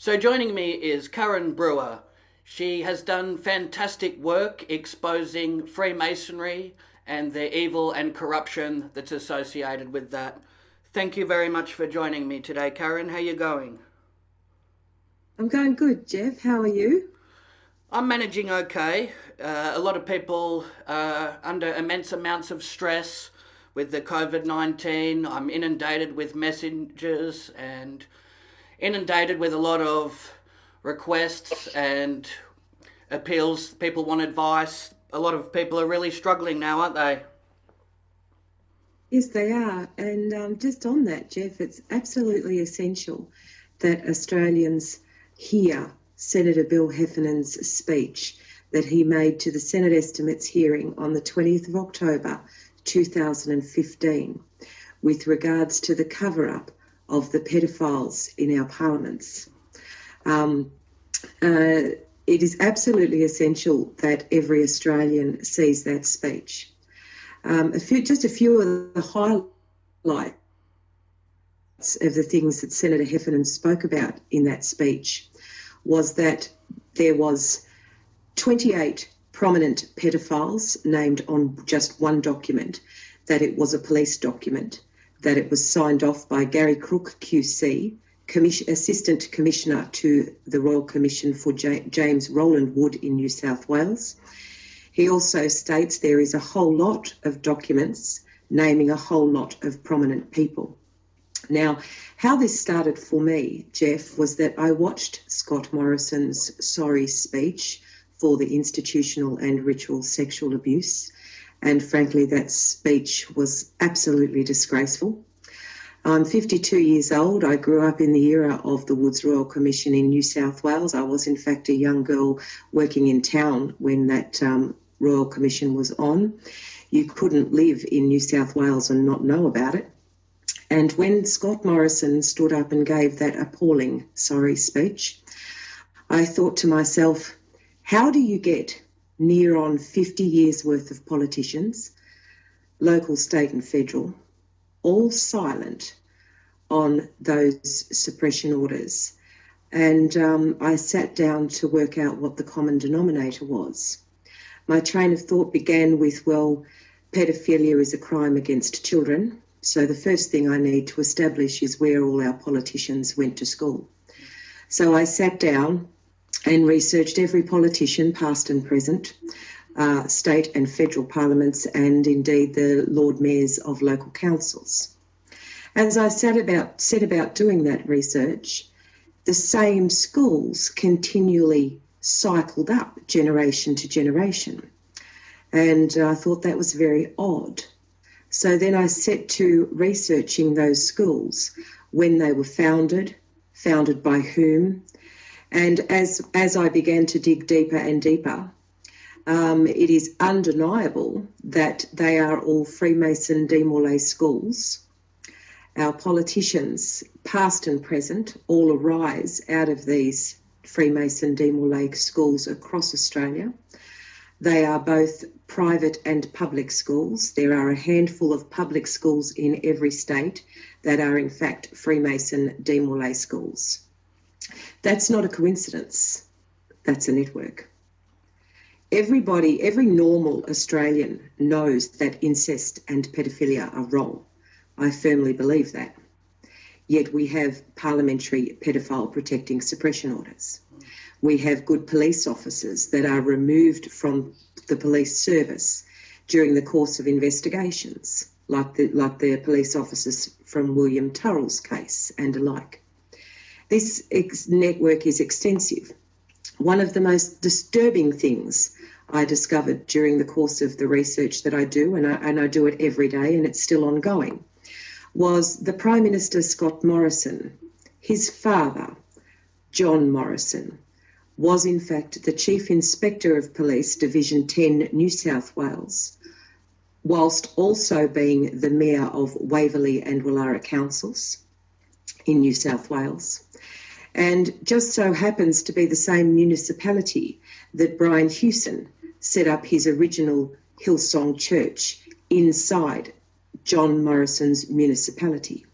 So joining me is Karen Brewer. She has done fantastic work exposing Freemasonry and the evil and corruption that's associated with that. Thank you very much for joining me today, Karen. How are you going? I'm going good, Jeff. How are you? I'm managing okay. A lot of people are under immense amounts of stress with the COVID-19. I'm inundated with messages and inundated with a lot of requests and appeals. People want advice. A lot of people are really struggling now, aren't they? Yes, they are. And just on that, Jeff, it's absolutely essential that Australians hear Senator Bill Heffernan's speech that he made to the Senate Estimates hearing on the 20th of October 2015 with regards to the cover-up of the pedophiles in our parliaments. Um, it is absolutely essential that every Australian sees that speech. Just a few of the highlights of the things that Senator Heffernan spoke about in that speech was that there was 28 prominent pedophiles named on just one document, that it was a police document, that it was signed off by Gary Crook QC, Assistant Commissioner to the Royal Commission for James Roland Wood in New South Wales. He also states there is a whole lot of documents naming a whole lot of prominent people. Now, how this started for me, Jeff, was that I watched Scott Morrison's sorry speech for the institutional and ritual sexual abuse, and frankly, that speech was absolutely disgraceful. I'm 52 years old. I grew up in the era of the Woods Royal Commission in New South Wales. I was, in fact, a young girl working in town when that Royal Commission was on. You couldn't live in New South Wales and not know about it. And when Scott Morrison stood up and gave that appalling sorry speech, I thought to myself, how do you get near on 50 years worth of politicians, local, state and federal, all silent on those suppression orders? And I sat down to work out what the common denominator was. My train of thought began with, well, pedophilia is a crime against children. So the first thing I need to establish is where all our politicians went to school. So I sat down and researched every politician, past and present, state and federal parliaments, and indeed the Lord Mayors of local councils. As I set about doing that research, the same schools continually cycled up generation to generation. And I thought that was very odd. So then I set to researching those schools, when they were founded by whom. And as I began to dig deeper and deeper, it is undeniable that they are all Freemason de Morlaix schools. Our politicians, past and present, all arise out of these Freemason de Morlaix schools across Australia. They are both private and public schools. There are a handful of public schools in every state that are in fact Freemason de Morlaix schools. That's not a coincidence. That's a network. Everybody, every normal Australian knows that incest and pedophilia are wrong. I firmly believe that. Yet we have parliamentary pedophile protecting suppression orders. We have good police officers that are removed from the police service during the course of investigations, like the police officers from William Turrell's case and alike. This network is extensive. One of the most disturbing things I discovered during the course of the research that I do, and I do it every day and it's still ongoing, was the Prime Minister Scott Morrison, his father, John Morrison, was in fact the Chief Inspector of Police, Division 10, New South Wales, whilst also being the Mayor of Waverley and Willara councils in New South Wales, and just so happens to be the same municipality that Brian Hewson set up his original Hillsong Church inside John Morrison's municipality.